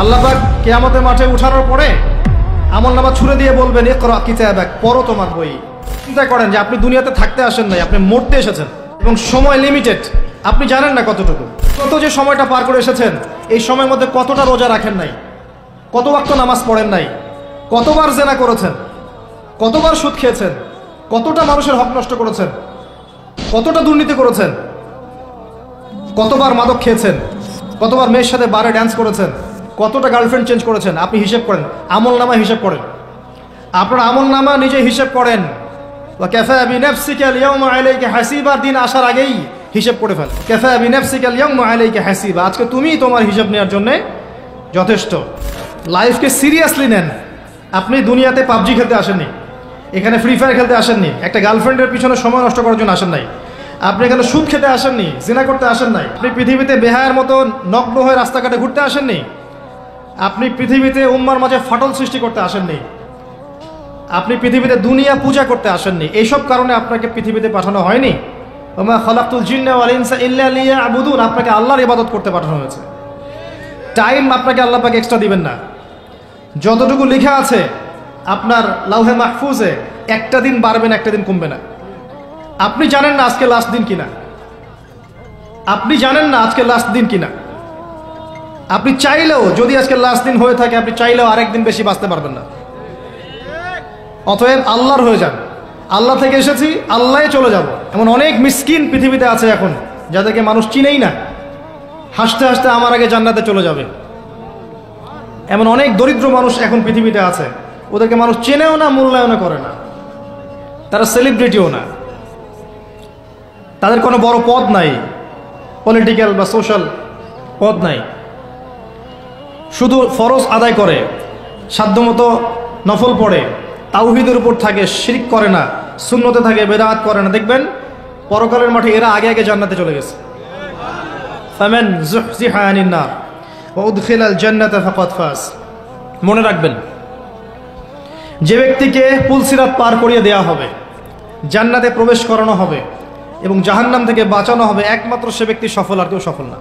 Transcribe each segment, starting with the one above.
আল্লাহ পাক কিয়ামতের মাঠে উঠানোর পরে আমলনামা ছুঁড়ে দিয়ে বলবেন ইকরা কিতাবাক, পড়ো তোমার বই। চিন্তা করেন যে আপনি দুনিয়াতে থাকতে আসেন নাই, আপনি মরতে এসেছেন এবং সময় লিমিটেড, আপনি জানেন না কতটুকু। কত যে সময়টা পার করে এসেছেন, এই সময়ের মধ্যে কতটা রোজা রাখেন নাই, কত ওয়াক্ত নামাজ পড়েন নাই, কতবার জেনা করেছেন, কতবার সুদ খেয়েছেন, কতটা মানুষের হক নষ্ট করেছেন, কতটা দুর্নীতি করেছেন, কতবার মাদক খেয়েছেন, কতবার মেয়ের সাথে বারে ড্যান্স করেছেন, কতটা গার্লফ্রেন্ড চেঞ্জ করেছেন। আপনি হিসেব করেন, আমল নামা হিসেব করেন, আপনার আমল নামা নিজে হিসেব করেন। কাফা বিনাফসিকা আল-ইয়াওমা আলাইকা হাসিবা, দিন আসার আগেই হিসেব করে ফেল। কাফা বিনাফসিকা আল-ইয়াওমা আলাইকা হাসিবা, আজকে তুমি তোমার হিসাব নেওয়ার জন্য যথেষ্ট। লাইফকে সিরিয়াসলি নেন। আপনি দুনিয়াতে পাবজি খেলতে আসেননি, এখানে ফ্রি ফায়ার খেলতে আসেননি, একটা গার্লফ্রেন্ডের পিছনে সময় নষ্ট করার জন্য আসেন নাই, আপনি এখানে সুদ খেতে আসেননি, জিনা করতে আসেন নাই, আপনি পৃথিবীতে বেহায়ার মতো নগ্ন হয়ে রাস্তাঘাটে ঘুরতে আসেননি, আপনি পৃথিবীতে উম্মার মাঝে ফাটল সৃষ্টি করতে আসেননি, আপনি পৃথিবীতে দুনিয়া পূজা করতে আসেননি। এইসব কারণে আপনাকে পৃথিবীতে পাঠানো হয়নি। ওমা খালাকতুল জিন্না ওয়াল ইনসা ইল্লা লিয়াবুদুন, আপনাকে আল্লাহর ইবাদত করতে পাঠানো হয়েছে। টাইম আপনাকে আল্লাহ পাক এক্সট্রা দিবেন না। যতটুকু লেখা আছে আপনার লাউহে মাহফুজে, একটা দিন বাড়বে না, একটা দিন কমবে না। আপনি জানেন না আজকে লাস্ট দিন কিনা, আপনি জানেন না আজকে লাস্ট দিন কিনা। আপনি চাইলেও, যদি আজকে লাস্ট দিন হয়ে থাকে, আপনি চাইলেও আরেকদিন বেশি বাঁচতে পারবেন না। অতএব আল্লাহর হয়ে যান। আল্লাহ থেকে এসেছি, আল্লাহে চলে যাব। এমন অনেক মিসকিন পৃথিবীতে আছে এখন, যাদেরকে মানুষ চিনেই না, হাসতে হাসতে আমার আগে জান্নাতে চলে যাবে। এমন অনেক দরিদ্র মানুষ এখন পৃথিবীতে আছে, ওদেরকে মানুষ চেনেও না, মূল্যায়নও করে না, তারা সেলিব্রিটিও না, তাদের কোনো বড় পদ নাই, পলিটিক্যাল বা সোশ্যাল পদ নাই, শুধু ফরজ আদায় করে, সাধ্যমতো নফল পড়ে, তাওহীদের উপর থাকে, শিরক করে না, সুন্নতে থাকে, বেদাত করে না। দেখবেন পরকালের মাঠে এরা আগে আগে জান্নাতে চলে গেছে। ফামান যুহজিহা আনিন নার ওয়া উদখিলাল জান্নাতা ফাকাদ ফাজ। মনে রাখবেন, যে ব্যক্তিকে পুলসিরাত পার করিয়ে দেওয়া হবে, জান্নাতে প্রবেশ করানো হবে এবং জাহান্নাম থেকে বাঁচানো হবে, একমাত্র সে ব্যক্তি সফল, আর কেউ সফল না।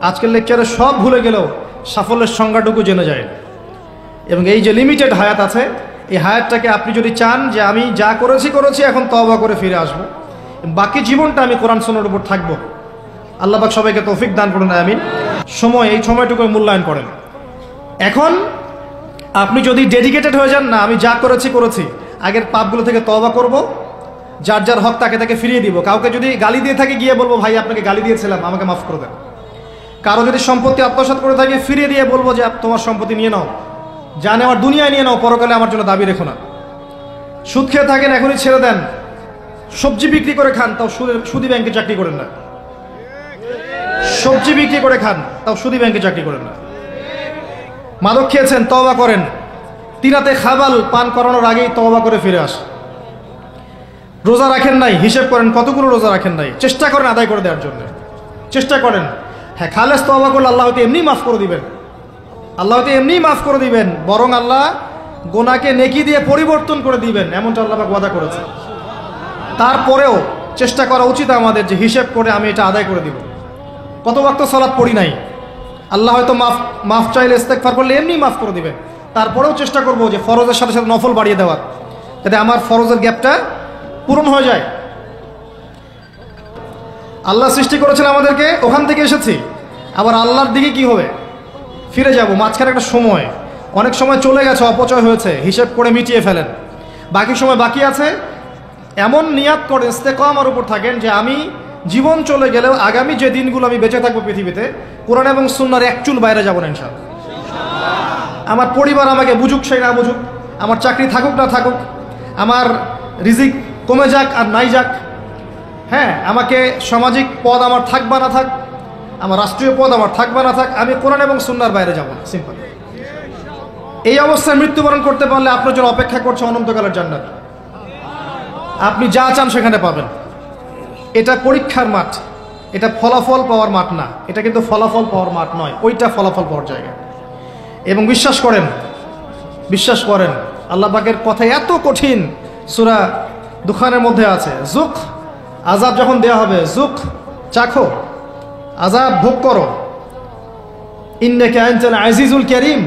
আজকের লেকচারে সব ভুলে গেলেও সাফল্যের সংজ্ঞাটুকু জেনে যায়। এবং এই যে লিমিটেড হায়াত আছে, এই হায়াতটাকে আপনি যদি চান যে আমি যা করেছি এখন তওবা করে ফিরে আসবো, বাকি জীবনটা আমি কোরআন সুন্নাহর উপর থাকবো, আল্লাহ পাক সবাইকে তৌফিক দান করুন, আমিন। এই সময়টুকু মূল্যায়ন করেন। এখন আপনি যদি ডেডিকেটেড হয়ে যান, না আমি যা করেছি আগের পাপগুলো থেকে তওবা করব, যার যার হক তাকে ফিরিয়ে দিব। কাউকে যদি গালি দিয়ে থাকে, গিয়ে বলবো ভাই আপনাকে গালি দিয়েছিলাম, আমাকে মাফ করে দেন। কারো যদি সম্পত্তি আত্মসাৎ করে থাকে, ফিরিয়ে দিয়ে বলবো যে তোমার সম্পত্তি নিয়ে নাও, যা নেওয়ার দুনিয়ায় নিয়ে নাও, পরকালে আমার জন্য দাবি রেখো না। সুদ খেয়ে থাকেন, এখনই ছেড়ে দেন। সবজি বিক্রি করে খান, তাও সুদি ব্যাংকে চাকরি করেন না। সবজি বিক্রি করে খান, তাও সুদি ব্যাংকে চাকরি করেন না। মাদক খেয়েছেন, তওবা করেন। তিনাতে খাবাল পান করানোর আগেই তওবা করে ফিরে আসেন। রোজা রাখেন নাই, হিসেব করেন কতগুলো রোজা রাখেন নাই, চেষ্টা করেন আদায় করে দেওয়ার জন্য, চেষ্টা করেন। হ্যাঁ, খালেস তওবা করলে আল্লাহ হয়তো এমনি মাফ করে দিবেন, আল্লাহ হয়তো এমনি মাফ করে দিবেন, বরং আল্লাহ গোনাকে নেকি দিয়ে পরিবর্তন করে দিবেন, এমনটা আল্লাহ পাক ওয়াদা করেছে। তারপরেও চেষ্টা করা উচিত আমাদের যে হিসেব করে আমি এটা আদায় করে দিব। কত ওয়াক্ত সালাত পড়ি নাই, আল্লাহ হয়তো মাফ চাইলে ইস্তেগফার করলে এমনি মাফ করে দিবেন। তারপরেও চেষ্টা করব যে ফরজের সাথে সাথে নফল বাড়িয়ে দেওয়ার, যাতে আমার ফরজের গ্যাপটা পূরণ হয়ে যায়। আল্লাহ সৃষ্টি করেছেন আমাদেরকে, ওখান থেকে এসেছি, আবার আল্লাহর দিকে কি হবে, ফিরে যাব। মাঝখানে একটা সময়, অনেক সময় চলে গেছে, অপচয় হয়েছে, হিসেব করে মিটিয়ে ফেলেন। বাকি সময় বাকি আছে, এমন নিয়াত করে ইস্তেকামার উপর থাকেন যে আমি জীবন চলে গেলেও আগামী যে দিনগুলো আমি বেঁচে থাকবো পৃথিবীতে, কোরআন এবং সুন্নাহর এক চুল বাইরে যাব না ইনশাআল্লাহ। আমার পরিবার আমাকে বুঝুক সেই না বুঝুক, আমার চাকরি থাকুক না থাকুক, আমার রিজিক কমে যাক আর নাই যাক, হ্যাঁ, আমাকে সামাজিক পদ আমার থাক বা না থাক, আমার রাষ্ট্রীয় পদ আমার থাক বা না থাক, আমি কোরআন এবং সুন্নাহর বাইরে যাব না, সিম্পল। এই অবস্থায় মৃত্যুবরণ করতে পারলে আপনার জন্য অপেক্ষা করছে অনন্তকালের জান্নাত। আপনি যা চান সেখানে পাবেন। এটা পরীক্ষার মাঠ, এটা ফলাফল পাওয়ার মাঠ না, এটা কিন্তু ফলাফল পাওয়ার মাঠ নয়, ওইটা ফলাফল পাওয়ার জায়গা। এবং বিশ্বাস করেন আল্লাহ পাকের কথা এত কঠিন, সূরা দুখানের মধ্যে আছে, যুক, আযাব যখন দেওয়া হবে, যুক, চাখো, আযাব ভোগ করো, ইন্নাকা আনতাল আজিজুল কারীম,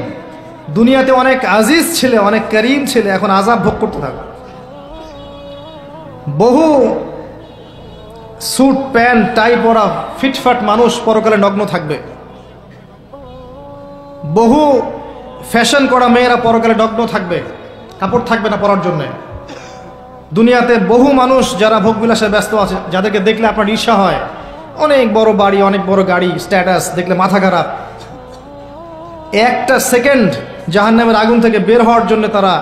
দুনিয়াতে অনেক আজিজ ছিলে, অনেক করিম ছিলে, এখন আযাব ভোগ করতে থাকো। বহু স্যুট প্যান্ট টাই পরা ফিটফাট মানুষ পরকালে নগ্ন থাকবে। বহু ফ্যাশন করা মেয়েরা পরকালে নগ্ন থাকবে, কাপড় থাকবে না পরার জন্যে। দুনিয়াতে বহু মানুষ যারা ভোগবিলাসে ব্যস্ত আছে, যাদেরকে দেখলে আপনার ঈর্ষা হয়, অনেক বড় বাড়ি, অনেক বড় গাড়ি, স্ট্যাটাস, দেখলে মাথা খারাপ। একটা সেকেন্ড জাহান্নামের আগুন থেকে বের হওয়ার জন্য তারা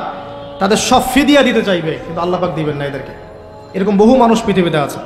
তাদের সব ফিদিয়া দিতে চাইবে, কিন্তু আল্লাহ পাক দিবেন না এদেরকে। এরকম বহু মানুষ পৃথিবীতে আছে।